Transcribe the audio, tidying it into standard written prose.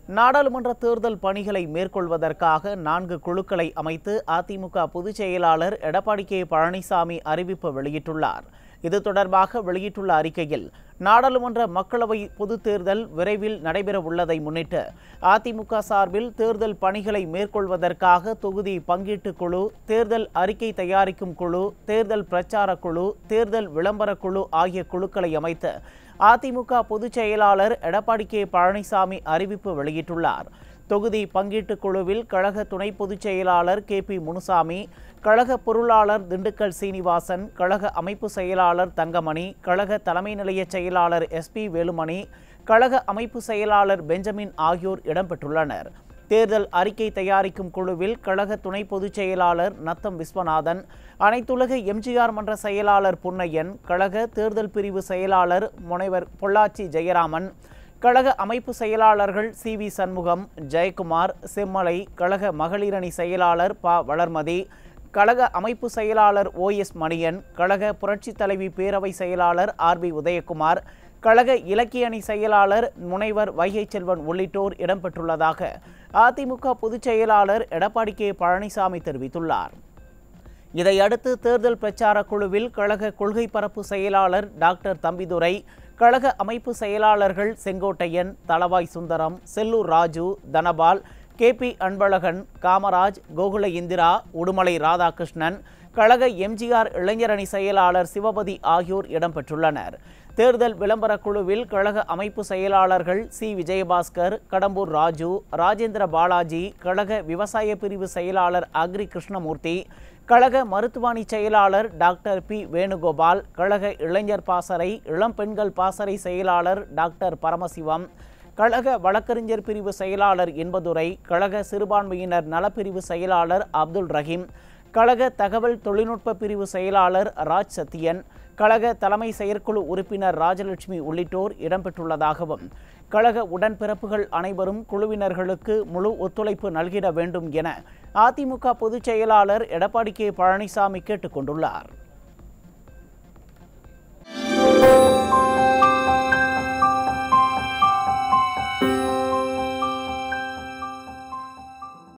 நாடாளுமன்ற தேர்தல் பணிகளை மேற்கொள்வதற்காக 4 குழுக்களை அமைத்து அதிமுக பொதுச் செயலாளர் எடப்பாடி கே பழனிசாமி அறிவிப்பு வெளியிட்டுள்ளார். இது தொடர்பாக வெளியிட்டுள்ள அறிக்கையில், நாடாளுமன்ற மக்களவை பொதுத் தேர்தல் விரைவில் நடைபெற உள்ளதை முன்னிட்டு அதிமுக சார்பில் தேர்தல் பணிகளை மேற்கொள்வதற்காக தொகுதி பங்கீட்டு குழு, தேர்தல் அறிக்கை தயாரிக்கும் குழு, தேர்தல் பிரச்சார குழு, தேர்தல் விளம்பர குழு ஆகிய குழுக்களை அமைத்து அதிமுக பொதுச் செயலாளர் எடப்பாடி கே பழனிசாமி அறிவிப்பு வெளியிட்டுள்ளார். தொகுதி பங்கீட்டு குழுவில் கழக துணை பொதுச் செயலாளர் கே.பி. முனுசாமி, கழக பொருளாளர் திண்டுக்கல் சீனிவாசன், கழக அமைப்பு செயலாளர் தங்கமணி, கழக தலைமை நிலைய செயலாளர் எஸ்.பி. வேலுமணி, கழக அமைப்பு செயலாளர் பெஞ்சமின் ஆகியோர் இடம்பெற்றுள்ளனர். தேர்தல் அறிக்கை தயாரிக்கும் குழுவில் கழக துணை பொதுச் செயலாளர் நத்தம் விஸ்வநாதன், அனைத்துலக எம்ஜிஆர் மன்ற செயலாளர் புன்னையன், கழக தேர்தல் பிரிவு செயலாளர் முனைவர் பொள்ளாச்சி ஜெயராமன், கழக அமைப்பு செயலாளர்கள் சி.வி. சண்முகம், ஜெயக்குமார், செம்மலை, கழக மகளிரணி செயலாளர் ப. வளர்மதி, கழக அமைப்பு செயலாளர் ஓ.எஸ். மணியன், கழக புரட்சித் தலைவி பேரவை செயலாளர் ஆர்.பி. உதயகுமார், கழக இலக்கிய அணி செயலாளர் முனைவர் வைகை செல்வன் உள்ளிட்டோர் இடம்பெற்றுள்ளதாக அதிமுக பொதுச் செயலாளர் எடப்பாடி கே பழனிசாமி தெரிவித்துள்ளார். இதையடுத்து தேர்தல் பிரச்சார குழுவில் கழக கொள்கை பரப்பு செயலாளர் டாக்டர் தம்பிதுரை, கழக அமைப்பு செயலாளர்கள் செங்கோட்டையன், தளவாய் சுந்தரம், செல்லூர் ராஜு, தனபால், கே.பி. அன்பழகன், காமராஜ், கோகுல இந்திரா, உடுமலை ராதாகிருஷ்ணன், கழக எம்ஜிஆர் இளைஞரணி செயலாளர் சிவபதி ஆகியோர் இடம்பெற்றுள்ளனர். தேர்தல் விளம்பர குழுவில் கழக அமைப்பு செயலாளர்கள் சி. விஜயபாஸ்கர், கடம்பூர் ராஜு, ராஜேந்திர பாலாஜி, கழக விவசாய பிரிவு செயலாளர் அக்ரி கிருஷ்ணமூர்த்தி, கழக மருத்துவமனை செயலாளர் டாக்டர் பி. வேணுகோபால், கழக இளைஞர் பாசறை இளம் பெண்கள் பாசறை செயலாளர் டாக்டர் பரமசிவம், கழக வழக்கறிஞர் பிரிவு செயலாளர் இன்பதுரை, கழக சிறுபான்மையினர் நலப்பிரிவு செயலாளர் அப்துல் ரஹீம், கழக தகவல் தொழில்நுட்ப பிரிவு செயலாளர் ராஜ் சத்தியன், கழக தலைமை செயற்குழு உறுப்பினர் ராஜலட்சுமி உள்ளிட்டோர் இடம்பெற்றுள்ளதாகவும், கழக உடன்பிறப்புகள் அனைவரும் குழுவினர்களுக்கு முழு ஒத்துழைப்பு நல்கிட வேண்டும் என அதிமுக பொதுச் செயலாளர் எடப்பாடி கே பழனிசாமி கேட்டுக் கொண்டுள்ளார்.